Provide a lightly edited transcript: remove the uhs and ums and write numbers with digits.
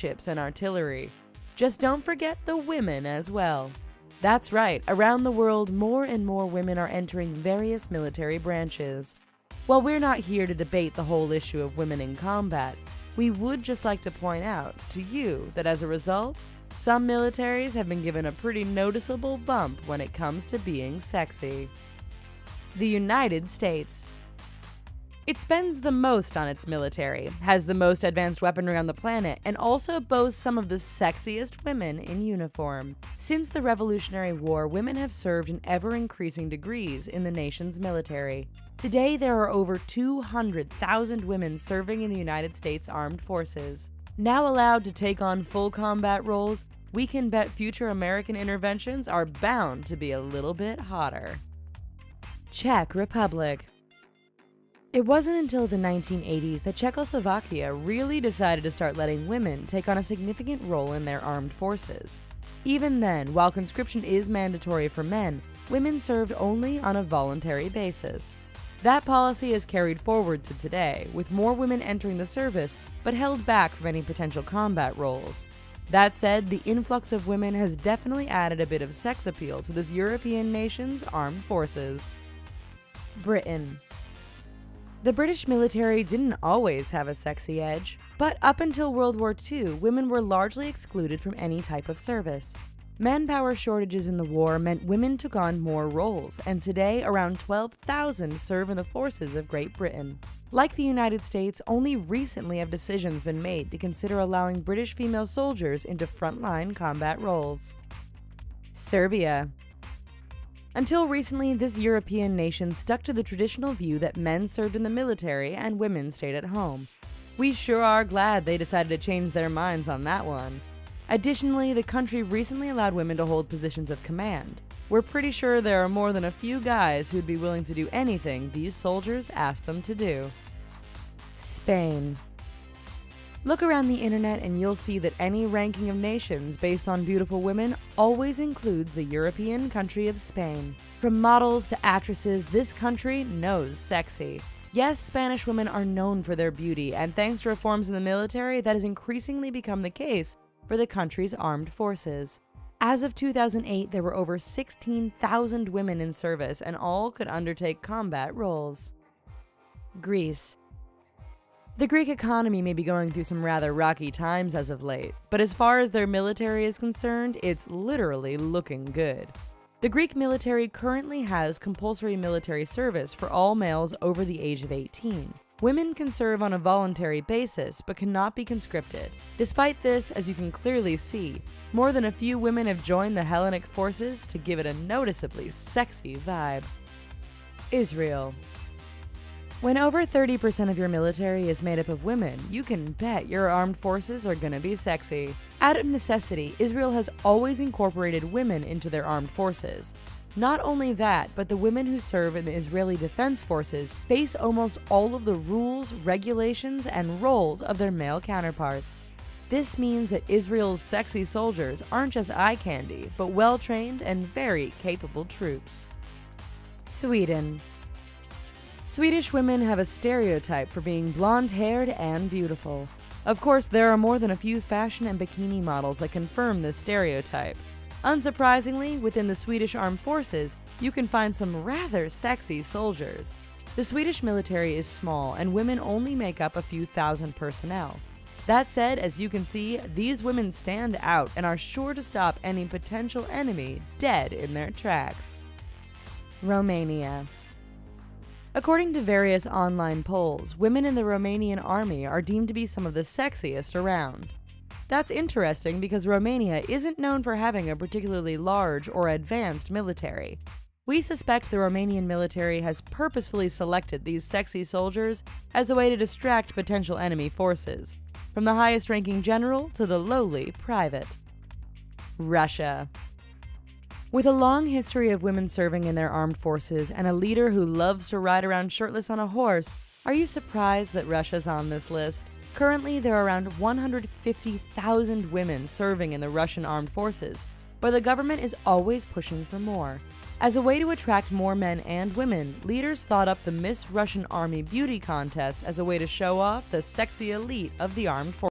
warships and artillery. Just don't forget the women as well. That's right, around the world, more and more women are entering various military branches. While we're not here to debate the whole issue of women in combat, we would just like to point out to you that as a result, some militaries have been given a pretty noticeable bump when it comes to being sexy. The United States. It spends the most on its military, has the most advanced weaponry on the planet, and also boasts some of the sexiest women in uniform. Since the Revolutionary War, women have served in ever-increasing degrees in the nation's military. Today, there are over 200,000 women serving in the United States Armed Forces. Now allowed to take on full combat roles, we can bet future American interventions are bound to be a little bit hotter. Czech Republic. It wasn't until the 1980s that Czechoslovakia really decided to start letting women take on a significant role in their armed forces. Even then, while conscription is mandatory for men, women served only on a voluntary basis. That policy is carried forward to today, with more women entering the service but held back from any potential combat roles. That said, the influx of women has definitely added a bit of sex appeal to this European nation's armed forces. Britain. The British military didn't always have a sexy edge, but up until World War II, women were largely excluded from any type of service. Manpower shortages in the war meant women took on more roles, and today around 12,000 serve in the forces of Great Britain. Like the United States, only recently have decisions been made to consider allowing British female soldiers into frontline combat roles. Serbia. Until recently, this European nation stuck to the traditional view that men served in the military and women stayed at home. We sure are glad they decided to change their minds on that one. Additionally, the country recently allowed women to hold positions of command. We're pretty sure there are more than a few guys who'd be willing to do anything these soldiers ask them to do. Spain. Look around the internet and you'll see that any ranking of nations based on beautiful women always includes the European country of Spain. From models to actresses, this country knows sexy. Yes, Spanish women are known for their beauty, and thanks to reforms in the military, that has increasingly become the case for the country's armed forces. As of 2008, there were over 16,000 women in service, and all could undertake combat roles. Greece. The Greek economy may be going through some rather rocky times as of late, but as far as their military is concerned, it's literally looking good. The Greek military currently has compulsory military service for all males over the age of 18. Women can serve on a voluntary basis, but cannot be conscripted. Despite this, as you can clearly see, more than a few women have joined the Hellenic forces to give it a noticeably sexy vibe. Israel. When over 30% of your military is made up of women, you can bet your armed forces are gonna be sexy. Out of necessity, Israel has always incorporated women into their armed forces. Not only that, but the women who serve in the Israeli Defense Forces face almost all of the rules, regulations, and roles of their male counterparts. This means that Israel's sexy soldiers aren't just eye candy, but well-trained and very capable troops. Sweden. Swedish women have a stereotype for being blonde-haired and beautiful. Of course, there are more than a few fashion and bikini models that confirm this stereotype. Unsurprisingly, within the Swedish Armed Forces, you can find some rather sexy soldiers. The Swedish military is small, and women only make up a few thousand personnel. That said, as you can see, these women stand out and are sure to stop any potential enemy dead in their tracks. Romania. According to various online polls, women in the Romanian army are deemed to be some of the sexiest around. That's interesting because Romania isn't known for having a particularly large or advanced military. We suspect the Romanian military has purposefully selected these sexy soldiers as a way to distract potential enemy forces, from the highest-ranking general to the lowly private. Russia. With a long history of women serving in their armed forces and a leader who loves to ride around shirtless on a horse, are you surprised that Russia's on this list? Currently, there are around 150,000 women serving in the Russian armed forces, but the government is always pushing for more. As a way to attract more men and women, leaders thought up the Miss Russian Army Beauty Contest as a way to show off the sexy elite of the armed forces.